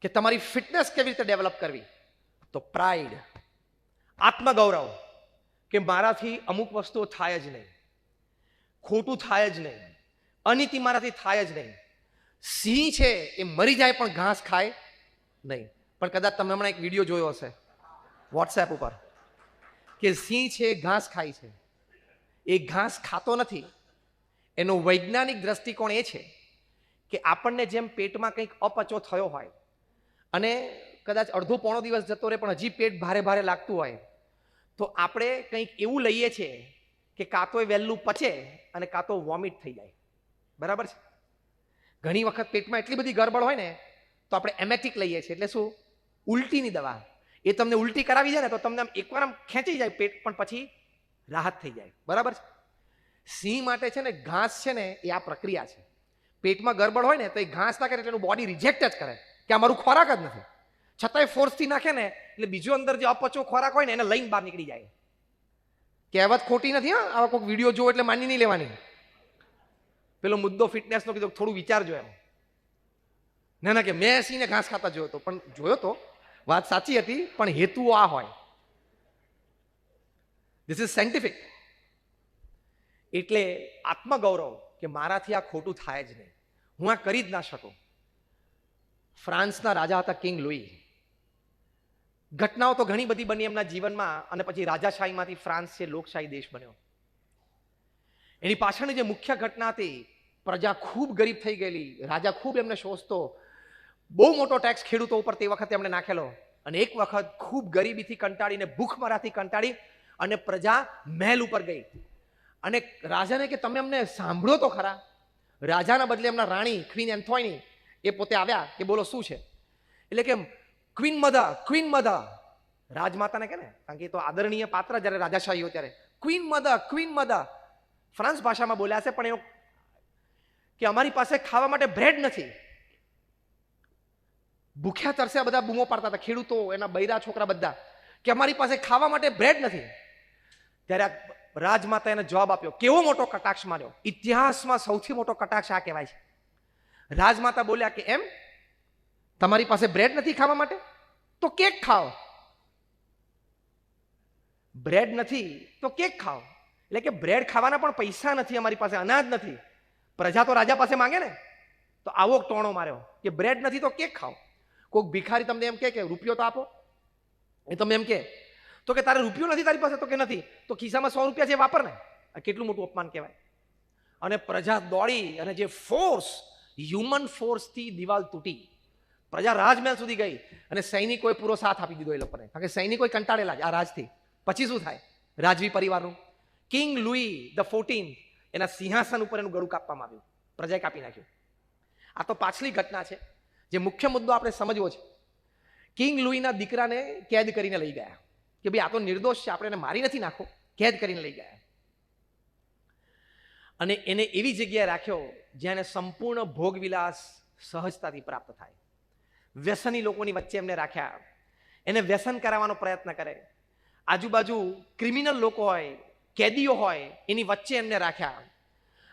કે તમારી ફિટનેસ કેવી રીતે ડેવલપ કરવી? તો પ્રાઇડ, આત્મગૌરવ, કે મારાથી અમુક વસ્તુઓ થાય જ નહીં, ખોટું થાય જ નહીં, અનીતિ મારાથી થાય જ નહીં. સિંહ છે એ મરી જાય પણ ઘાસ ખાય નહીં. પણ કદાચ તમે હમણાં એક વિડીયો જોયો હશે વોટ્સએપ ઉપર કે સિંહ છે ઘાસ ખાય છે. એ ઘાસ ખાતો નથી. એનો વૈજ્ઞાનિક દ્રષ્ટિકોણ એ છે કે આપણને જેમ પેટમાં કંઈક અપચો થયો હોય અને કદાચ અડધો પોણો દિવસ જતો રહે પણ હજી પેટ ભારે ભારે લાગતું હોય, તો આપણે કંઈક એવું લઈએ છીએ કે કાં તો એ વહેલું પચે અને કાં તો વોમિટ થઈ જાય. બરાબર છે? ઘણી વખત પેટમાં એટલી બધી ગરબડ હોય ને તો આપણે એમેટિક લઈએ છીએ. એટલે શું? ઉલટીની દવા. એ તમને ઉલટી કરાવી જાય ને તો તમને આમ એકવાર આમ ખેંચી જાય પેટ, પણ પછી રાહત થઈ જાય. બરાબર છે? સિંહ માટે છે ને ઘાસ છે ને એ આ પ્રક્રિયા છે. પેટમાં ગરબડ હોય ને તો એ ઘાસ ના કરે એટલે એનું બોડી રિજેક્ટ જ કરે કે આ મારું ખોરાક જ નથી. છતાંય ફોર્સથી નાખે ને એટલે બીજો અંદર જે અપચો ખોરાક હોય ને એને લઈને બહાર નીકળી જાય. કહેવત ખોટી નથી. હા, આવા કોઈક વિડીયો જોવો એટલે માની નહીં લેવાની. પેલો મુદ્દો ફિટનેસનો કીધો, થોડું વિચારજો એમ. ના કે મેં સિંહને ઘાસ ખાતા જોયો તો, પણ જોયો તો વાત સાચી હતી, પણ હેતુઓ આ હોય. This is scientific. એટલે આત્મગૌરવ કે મારાથી આ ખોટું થાય જ નહીં, હું આ કરી જ ના શકું. ફ્રાન્સના રાજા હતા કિંગ લુઈ. ઘટનાઓ તો ઘણી બધી બની એમના જીવનમાં, અને પછી રાજાશાહીમાંથી ફ્રાન્સ છે લોકશાહી દેશ બન્યો. એની પાછળની જે મુખ્ય ઘટના હતી, પ્રજા ખૂબ ગરીબ થઈ ગયેલી, રાજા ખૂબ એમને શોષતો, બહુ મોટો ટેક્સ ખેડૂતો ઉપર તે વખતે એમણે નાખેલો, અને એક વખત ખૂબ ગરીબીથી કંટાળીને, ભૂખમરાથી કંટાળી અને પ્રજા મહેલ ઉપર ગઈ અને રાજાને કે તમે અમને સાંભળો તો ખરા. રાજાના બદલે એમના રાણી ક્વીન એન્થોની એ પોતે આવ્યા કે બોલો શું છે? એટલે કે ક્વીન મધર, રાજમાતાને કે ને, કારણ કે એ તો આદરણીય પાત્ર જ્યારે રાજાશાહી હોય ત્યારે, ક્વીન મધર ફ્રાન્સ ભાષામાં બોલ્યા છે, પણ એવું કે અમારી પાસે ખાવા માટે બ્રેડ નથી. ભૂખ્યા તરસ્યા બધા બૂમો પાડતા હતા, ખેડૂતો, એના બૈરા છોકરા બધા, કે અમારી પાસે ખાવા માટે બ્રેડ નથી. ત્યારે રાજમાતા એને જવાબ આપ્યો, કેવો મોટો કટાક્ષ માર્યો. ઇતિહાસમાં સૌથી મોટો કટાક્ષ આ કહેવાય છે. રાજમાતા બોલ્યા કે એમ તમારી પાસે બ્રેડ નથી ખાવા માટે? તો કેક ખાઓ. બ્રેડ નથી તો કેક ખાઓ. એટલે કે બ્રેડ ખાવાના પણ પૈસા નથી અમારી પાસે, અનાજ નથી. પ્રજા તો રાજા પાસે માંગે ને. તો આવો ટોણો માર્યો કે બ્રેડ નથી તો કેક ખાઓ. કોઈક ભિખારી તમને એમ કે રૂપિયો તો આપો, એ તમે એમ કે તો કે તારે રૂપિયો નથી તારી પાસે? તો કે નથી. તો ખિસ્સામાં 100 રૂપિયા છે, વાપર ને. આ કેટલું મોટું અપમાન કહેવાય. અને પ્રજા દોડી અને જે ફોર્સ, હ્યુમન ફોર્સથી દિવાલ તૂટી, પ્રજા રાજમહેલ સુધી ગઈ અને સૈનિકોએ પૂરો સાથ આપી દીધો એ લોકોને, કારણ કે સૈનિકો કંટાળેલા જ આ રાજથી. પછી શું થાય? રાજવી પરિવારનું કિંગ લુઈ ધ 14 એના સિંહાસન ઉપર એનું ગળું કાપવામાં આવ્યું, પ્રજાએ કાપી નાખ્યું. આ તો પાછલી ઘટના છે. જે મુખ્ય મુદ્દો આપણે સમજવો છે, કિંગ લુઈના દીકરાને કેદ કરીને લઈ ગયા કે ભાઈ આ તો નિર્દોષ છે, આપણે એને મારી નથી નાખો. કેદ કરીને લઈ ગયા અને એને એવી જગ્યાએ રાખ્યો જ્યાં એને સંપૂર્ણ ભોગવિલાસ સહજતાથી પ્રાપ્ત થાય. વ્યસની લોકોની વચ્ચે એમને રાખ્યા, એને વ્યસન કરાવવાનો પ્રયત્ન કરે. આજુબાજુ ક્રિમિનલ લોકો હોય, કેદીઓ હોય, એની વચ્ચે એમને રાખ્યા.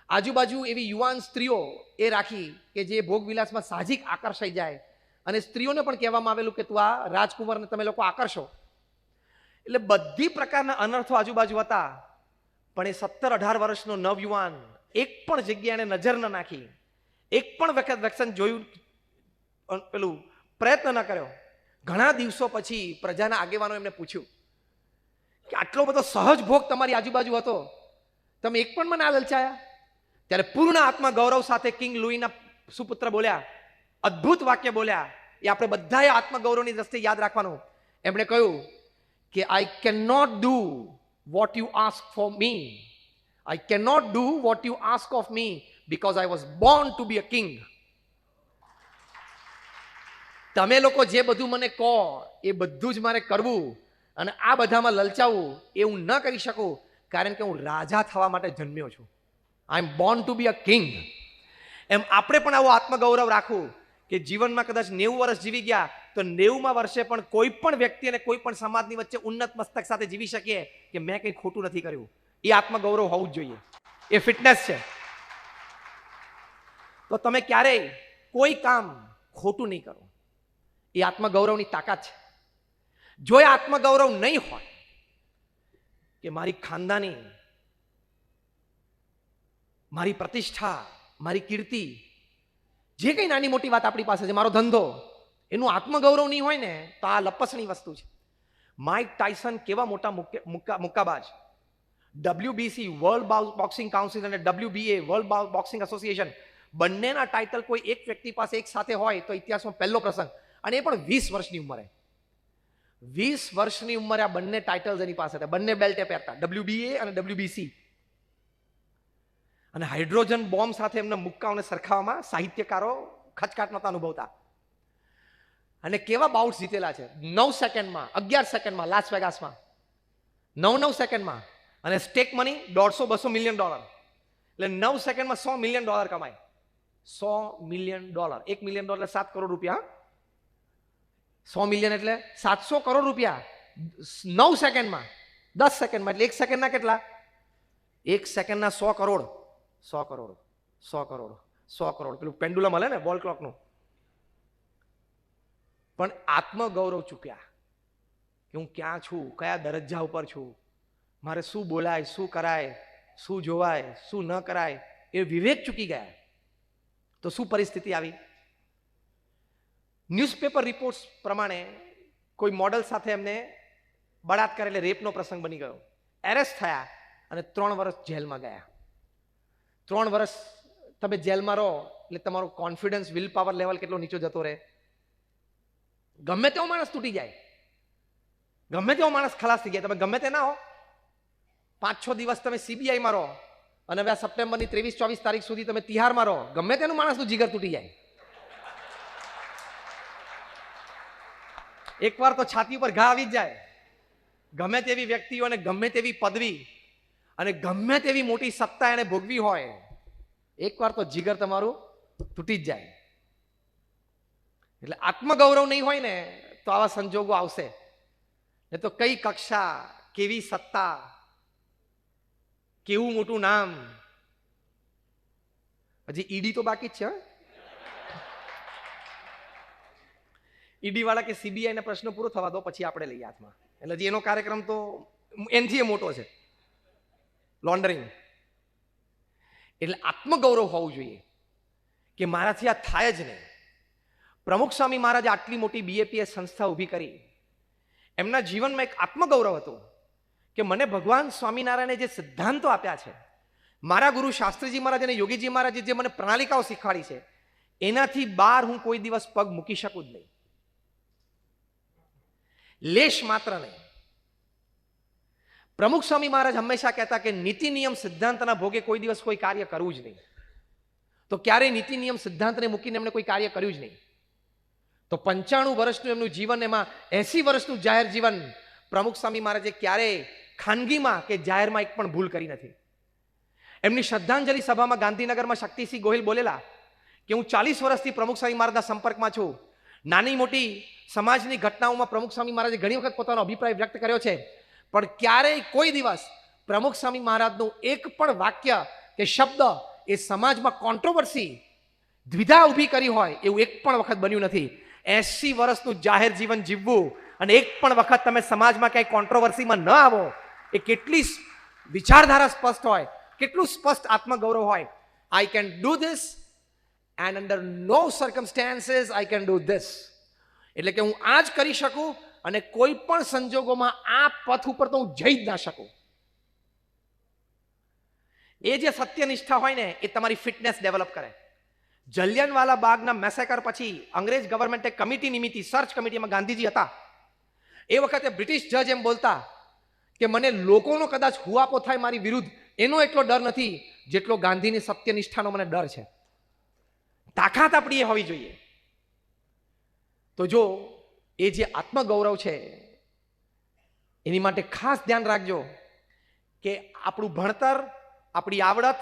આજુબાજુ એવી યુવાન સ્ત્રીઓ એ રાખી કે જે ભોગવિલાસમાં સાહજિક આકર્ષાઈ જાય, અને સ્ત્રીઓને પણ કહેવામાં આવેલું કે તું આ રાજકુમારને તમે લોકો આકર્ષો. એટલે બધી પ્રકારના અનર્થો આજુબાજુ હતા. પણ એ 17-18 વર્ષનો નવયુવાન એક પણ જગ્યાએ નજર ન નાખી, એક પણ વખત વ્યસન જોયું, પેલું પ્રયત્ન ન કર્યો. ઘણા દિવસો પછી પ્રજાના આગેવાનો એમને પૂછ્યું કે આટલો બધો સહજ ભોગ તમારી આજુબાજુ હતો, તમે એક પણ મને ના લલચાયા? ત્યારે પૂર્ણ આત્મગૌરવ સાથે કિંગ લુઈના સુપુત્ર બોલ્યા, અદ્ભુત વાક્ય બોલ્યા. એ આપણે બધાએ આત્મગૌરવની દ્રષ્ટિએ યાદ રાખવાનું. એમણે કહ્યું કે I can not do what you ask for me. I cannot do what you ask of me because I was born to be a king. તમે લોકો જે બધું મને કહો એ બધું જ મારે કરવું, અને આ બધામાં લલચાવું એ હું ન કરી શકું, કારણ કે હું રાજા થવા માટે જન્મ્યો છું. I am born to be a king. એમ આપણે પણ આવું આત્મગૌરવ રાખવું કે જીવનમાં કદાચ 90 વર્ષ જીવી ગયા તો 90મા વર્ષે પણ કોઈ પણ વ્યક્તિ અને કોઈ પણ સમાજની વચ્ચે ઉન્નત મસ્તક સાથે જીવી શકીએ કે મેં કંઈ ખોટું નથી કર્યું. એ આત્મગૌરવ હોવું જ જોઈએ. એ ફિટનેસ છે. તો તમે ક્યારેય કોઈ કામ ખોટું નહીં કરો. એ આત્મગૌરવની તાકાત છે. જો એ આત્મગૌરવ નહીં હોય કે મારી ખાનદાની, મારી પ્રતિષ્ઠા, મારી કીર્તિ, જે કંઈ નાની મોટી વાત આપણી પાસે છે, મારો ધંધો, એનું આત્મગૌરવ નહીં હોય ને તો આ લપસણી વસ્તુ છે. માઇક ટાયસન કેવા મોટા મુક્કાબાજ, WBC વર્લ્ડ બોક્સિંગ કાઉન્સિલ અને WBA વર્લ્ડ બોક્સિંગ એસોસિએશન બંનેના ટાઇટલ કોઈ એક વ્યક્તિ પાસે એક સાથે હોય તો ઇતિહાસમાં પહેલો પ્રસંગ, અને એ પણ 20 વર્ષની ઉંમરે. 20 વર્ષની ઉંમરે આ બંને ટાઇટલ્સ એની પાસે હતા, બંને બેલ્ટ પહેરતા, WBA અને WBC. અને હાઇડ્રોજન બોમ્બ સાથે એમના મુક્કાઓને સરખાવવામાં સાહિત્યકારો ખચકાટ નહોતા અનુભવતા. અને કેવા બાઉટ્સ જીતેલા છે, 9 સેકન્ડમાં, 11 સેકન્ડમાં, લાસ વેગાસમાં 9 સેકન્ડમાં. અને સ્ટેક મની $150-200 મિલિયન, એટલે 9 સેકન્ડમાં $100 મિલિયન કમાય. $100 મિલિયન, $1 મિલિયન એટલે 7 કરોડ રૂપિયા. 100 મિલિયન એટલે 700 કરોડ રૂપિયા 9 સેકન્ડમાં, 10 સેકન્ડમાં, એટલે 1 સેકન્ડના કેટલા? 1 સેકન્ડના 100 કરોડ, 100 કરોડ, 100 કરોડ, 100 કરોડ, પેલું પેન્ડુલમ મળે ને વોલ ક્લોકનું. પણ આત્મગૌરવ ચૂક્યા કે હું ક્યાં છું, કયા દરજ્જા ઉપર છું, મારે શું બોલાય, શું કરાય, શું જોવાય, શું ન કરાય, એ વિવેક ચૂકી ગયા. તો શું પરિસ્થિતિ આવી? ન્યૂઝપેપર રિપોર્ટ્સ પ્રમાણે કોઈ મોડલ સાથે એમને બળાત્કાર એટલે રેપનો પ્રસંગ બની ગયો. એરેસ્ટ થયા અને 3 વર્ષ જેલમાં ગયા. 3 વર્ષ તમે જેલમાં રહો એટલે તમારો કોન્ફિડન્સ, વિલ પાવર લેવલ કેટલો નીચો જતો રહે. ગમે તેવો માણસ તૂટી જાય, ગમે તેવો માણસ ખલાસ થઈ જાય, તમે ગમે તે ના હો, 5-6 દિવસ તમે CBIમાં રહો અને હવે સપ્ટેમ્બરની 23-24 તારીખ સુધી તમે તિહારમાં રહો, ગમે તેનું માણસનું જીગર તૂટી જાય. એકવાર તો છાતી ઉપર ઘા આવી જ જાય. ગમે તેવી વ્યક્તિઓ અને ગમે તેવી પદવી અને ગમે તેવી મોટી સત્તા એને ભોગવી હોય, એકવાર તો જીગર તમારું તૂટી જ જાય. એટલે આત્મગૌરવ નહીં હોય ને તો આવા સંજોગો આવશે. એ તો કઈ કક્ષા, કેવી સત્તા, કેવું મોટું નામ. હજી ઈડી તો બાકી જ છે. ઈડી વાળા કે CBI ના પ્રશ્ન પૂરો થવા દો પછી આપણે લઈએ હાથમાં. એટલે હજી એનો કાર્યક્રમ તો એનથી મોટો છે, લોન્ડરિંગ. એટલે આત્મગૌરવ હોવું જોઈએ કે મારાથી આ થાય જ નહીં. પ્રમુખ સ્વામી મહારાજે આટલી મોટી BAPS સંસ્થા ઊભી કરી. એમના જીવનમાં એક આત્મગૌરવ હતું કે મને ભગવાન સ્વામિનારાયણે જે સિદ્ધાંતો આપ્યા છે, મારા ગુરુ શાસ્ત્રીજી મહારાજ અને યોગીજી મહારાજે જે મને પ્રણાલિકાઓ શીખવાડી છે, એનાથી બહાર હું કોઈ દિવસ પગ મૂકી શકું જ નહીં, લેશ માત્ર નહીં. પ્રમુખ સ્વામી મહારાજ હંમેશા કહેતા કે નીતિ નિયમ સિદ્ધાંતના ભોગે કોઈ દિવસ કોઈ કાર્ય કરવું જ નહીં. તો ક્યારેય નીતિ નિયમ સિદ્ધાંતને મૂકીને એમને કોઈ કાર્ય કર્યું જ નહીં. તો 95 વર્ષનું એમનું જીવન, એમાં 80 વર્ષનું જાહેર જીવન, પ્રમુખ સ્વામી મહારાજે ક્યારેય ખાનગીમાં કે જાહેરમાં એક પણ ભૂલ કરી નથી. એમની શ્રદ્ધાંજલિ સભામાં ગાંધીનગરમાં શક્તિસિંહ ગોહિલ બોલેલા કે હું 40 વર્ષથી પ્રમુખ સ્વામી મહારાજના સંપર્કમાં છું. નાની મોટી સમાજની ઘટનાઓમાં પ્રમુખ સ્વામી મહારાજે ઘણી વખત પોતાનો અભિપ્રાય વ્યક્ત કર્યો છે, પણ ક્યારેય કોઈ દિવસ પ્રમુખ સ્વામી મહારાજનું એક પણ વાક્ય કે શબ્દ એ સમાજમાં કોન્ટ્રોવર્સી, દ્વિધા ઊભી કરી હોય એવું એક પણ વખત બન્યું નથી. 80 વર્ષનું જાહેર જીવન જીવવું અને એક પણ વખત તમે સમાજમાં ક્યાંય કોન્ટ્રોવર્સીમાં ન આવો, એ કેટલી વિચારધારા સ્પષ્ટ હોય, કેટલું સ્પષ્ટ આત્મગૌરવ હોય. I can do this and under no circumstances I can do this. એટલે કે હું આ જ કરી શકું અને કોઈ પણ સંજોગોમાં આ પથ ઉપર તો હું જઈ જ ના શકું. એ જે સત્યનિષ્ઠા હોય ને એ તમારી ફિટનેસ ડેવલપ કરે. જલિયાનવાલા બાગના મેસેકર પછી અંગ્રેજ ગવર્મેન્ટે કમિટી નિમિત્તિ, સર્ચ કમિટીમાં ગાંધીજી હતા. એ વખતે બ્રિટિશ જજ એમ બોલતા કે મને લોકોનો કદાચ હુઆપો થાય મારી વિરુદ્ધ એનો એટલો ડર નથી જેટલો ગાંધીની સત્યનિષ્ઠાનો મને ડર છે. તાકાત આપણી એ હોવી જોઈએ. તો જો એ જે આત્મગૌરવ છે એની માટે ખાસ ધ્યાન રાખજો કે આપણું ભણતર, આપણી આવડત,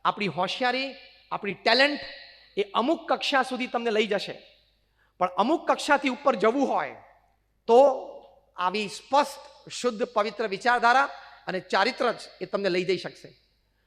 આપણી હોશિયારી, આપણી ટેલેન્ટ એ અમુક કક્ષા સુધી તમને લઈ જશે, પણ અમુક કક્ષાથી ઉપર જવું હોય તો આવી સ્પષ્ટ, શુદ્ધ, પવિત્ર વિચારધારા અને ચારિત્ર જ એ તમને લઈ જઈ શકશે.